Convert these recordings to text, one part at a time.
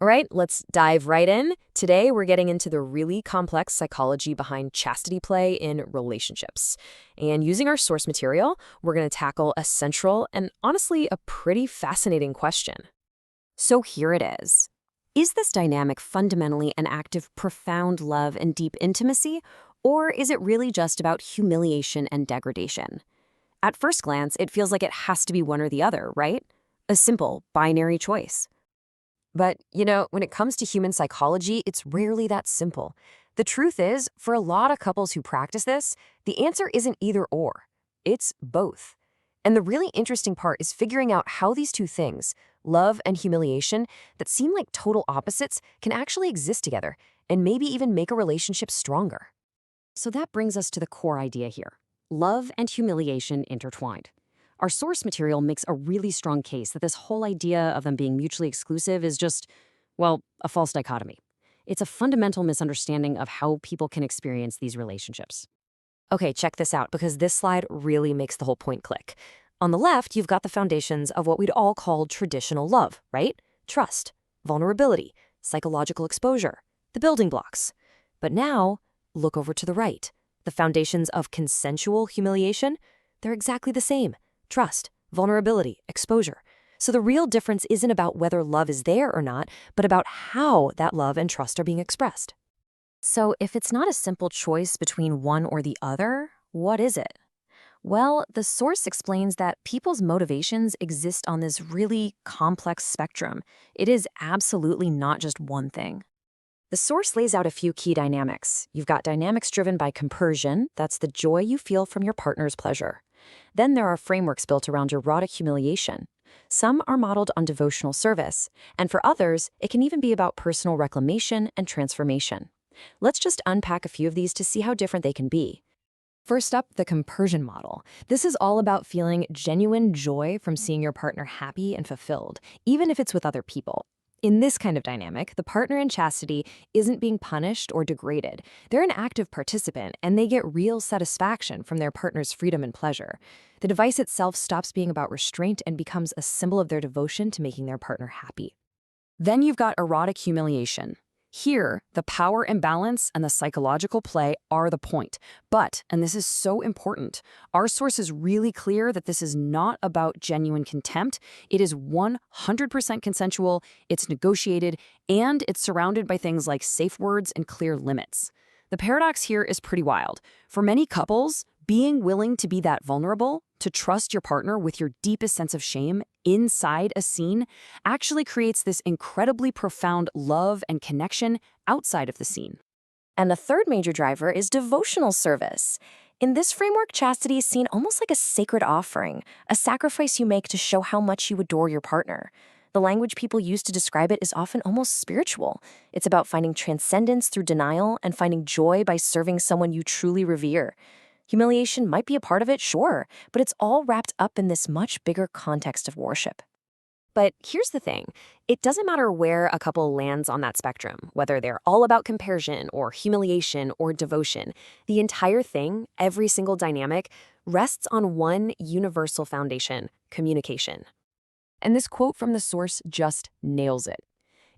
All right, let's dive right in. Today, we're getting into the really complex psychology behind chastity play in relationships. And using our source material, we're going to tackle a central and honestly a pretty fascinating question. So here it is. Is this dynamic fundamentally an act of profound love and deep intimacy, or is it really just about humiliation and degradation? At first glance, it feels like it has to be one or the other, right? A simple, binary choice. But, when it comes to human psychology, it's rarely that simple. The truth is, for a lot of couples who practice this, the answer isn't either or. It's both. And the really interesting part is figuring out how these two things, love and humiliation, that seem like total opposites, can actually exist together and maybe even make a relationship stronger. So that brings us to the core idea here. Love and humiliation intertwined. Our source material makes a really strong case that this whole idea of them being mutually exclusive is just, well, a false dichotomy. It's a fundamental misunderstanding of how people can experience these relationships. Okay, check this out, because this slide really makes the whole point click. On the left, you've got the foundations of what we'd all call traditional love, right? Trust, vulnerability, psychological exposure, the building blocks. But now, look over to the right. The foundations of consensual humiliation, they're exactly the same. Trust, vulnerability, exposure. So the real difference isn't about whether love is there or not, but about how that love and trust are being expressed. So if it's not a simple choice between one or the other, what is it? Well, the source explains that people's motivations exist on this really complex spectrum. It is absolutely not just one thing. The source lays out a few key dynamics. You've got dynamics driven by compersion, that's the joy you feel from your partner's pleasure. Then there are frameworks built around erotic humiliation. Some are modeled on devotional service, and for others, it can even be about personal reclamation and transformation. Let's just unpack a few of these to see how different they can be. First up, the compersion model. This is all about feeling genuine joy from seeing your partner happy and fulfilled, even if it's with other people. In this kind of dynamic, the partner in chastity isn't being punished or degraded. They're an active participant, and they get real satisfaction from their partner's freedom and pleasure. The device itself stops being about restraint and becomes a symbol of their devotion to making their partner happy. Then you've got erotic humiliation. Here, the power imbalance and the psychological play are the point. But, and this is so important, our source is really clear that this is not about genuine contempt. It is 100% consensual, it's negotiated, and it's surrounded by things like safe words and clear limits. The paradox here is pretty wild. For many couples, being willing to be that vulnerable, to trust your partner with your deepest sense of shame inside a scene, actually creates this incredibly profound love and connection outside of the scene. And the third major driver is devotional service. In this framework, chastity is seen almost like a sacred offering, a sacrifice you make to show how much you adore your partner. The language people use to describe it is often almost spiritual. It's about finding transcendence through denial and finding joy by serving someone you truly revere. Humiliation might be a part of it, sure, but it's all wrapped up in this much bigger context of worship. But here's the thing. It doesn't matter where a couple lands on that spectrum, whether they're all about compersion or humiliation or devotion. The entire thing, every single dynamic, rests on one universal foundation: communication. And this quote from the source just nails it.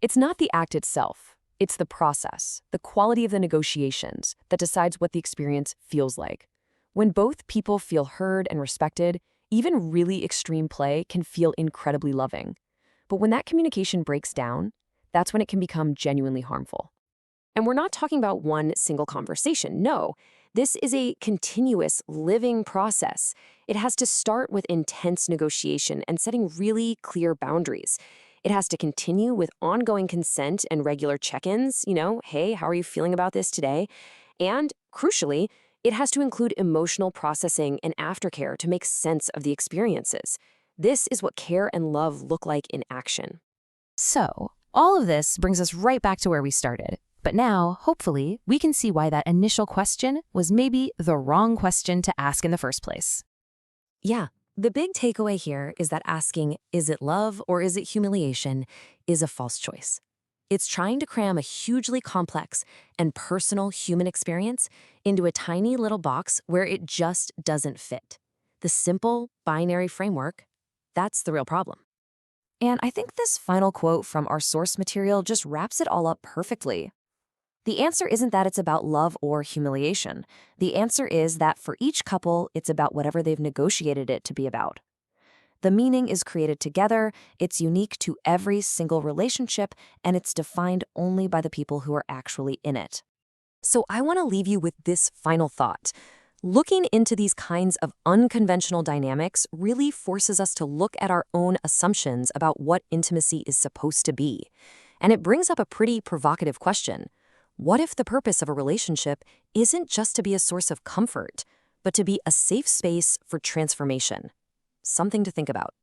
It's not the act itself. It's the process, the quality of the negotiations, that decides what the experience feels like. When both people feel heard and respected, even really extreme play can feel incredibly loving. But when that communication breaks down, that's when it can become genuinely harmful. And we're not talking about one single conversation. No, this is a continuous, living process. It has to start with intense negotiation and setting really clear boundaries. It has to continue with ongoing consent and regular check-ins, hey, how are you feeling about this today? And, crucially, it has to include emotional processing and aftercare to make sense of the experiences. This is what care and love look like in action. So, all of this brings us right back to where we started. But now, hopefully, we can see why that initial question was maybe the wrong question to ask in the first place. Yeah, the big takeaway here is that asking, is it love or is it humiliation, is a false choice. It's trying to cram a hugely complex and personal human experience into a tiny little box where it just doesn't fit. The simple, binary framework, that's the real problem. And I think this final quote from our source material just wraps it all up perfectly. The answer isn't that it's about love or humiliation. The answer is that for each couple, it's about whatever they've negotiated it to be about. The meaning is created together, it's unique to every single relationship, and it's defined only by the people who are actually in it. So I want to leave you with this final thought. Looking into these kinds of unconventional dynamics really forces us to look at our own assumptions about what intimacy is supposed to be. And it brings up a pretty provocative question. What if the purpose of a relationship isn't just to be a source of comfort, but to be a safe space for transformation? Something to think about.